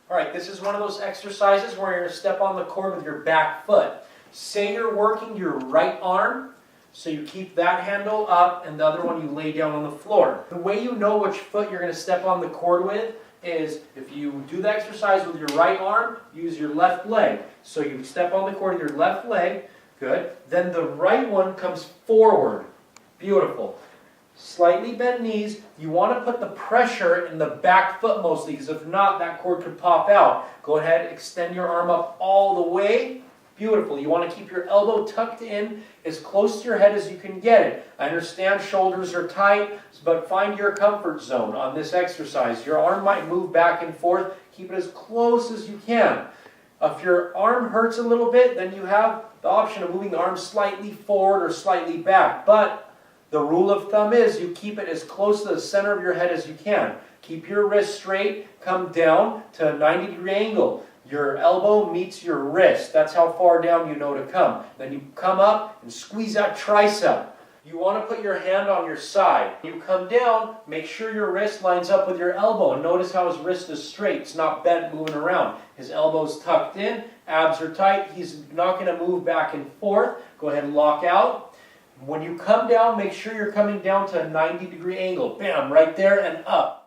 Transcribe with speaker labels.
Speaker 1: All right, this is one of those exercises where you're going to step on the cord with your back foot. Say you're working your right arm, so you keep that handle up and the other one you lay down on the floor. The way you know which foot you're going to step on the cord with is if you do the exercise with your right arm, use your left leg. So you step on the cord with your left leg, good. Then the right one comes forward, beautiful. Slightly bent knees. You want to put the pressure in the back foot mostly, because if not, that cord could pop out. Go ahead, extend your arm up all the way. Beautiful. You want to keep your elbow tucked in as close to your head as you can get it. I understand shoulders are tight, but find your comfort zone on this exercise. Your arm might move back and forth. Keep it as close as you can. If your arm hurts a little bit, then you have the option of moving the arm slightly forward or slightly back. But the rule of thumb is you keep it as close to the center of your head as you can. Keep your wrist straight, come down to a 90-degree angle. Your elbow meets your wrist. That's how far down you know to come. Then you come up and squeeze that tricep. You want to put your hand on your side. You come down, make sure your wrist lines up with your elbow. And notice how his wrist is straight. It's not bent, moving around. His elbow's tucked in, abs are tight. He's not going to move back and forth. Go ahead and lock out. When you come down, make sure you're coming down to a 90-degree angle. Bam, right there and up.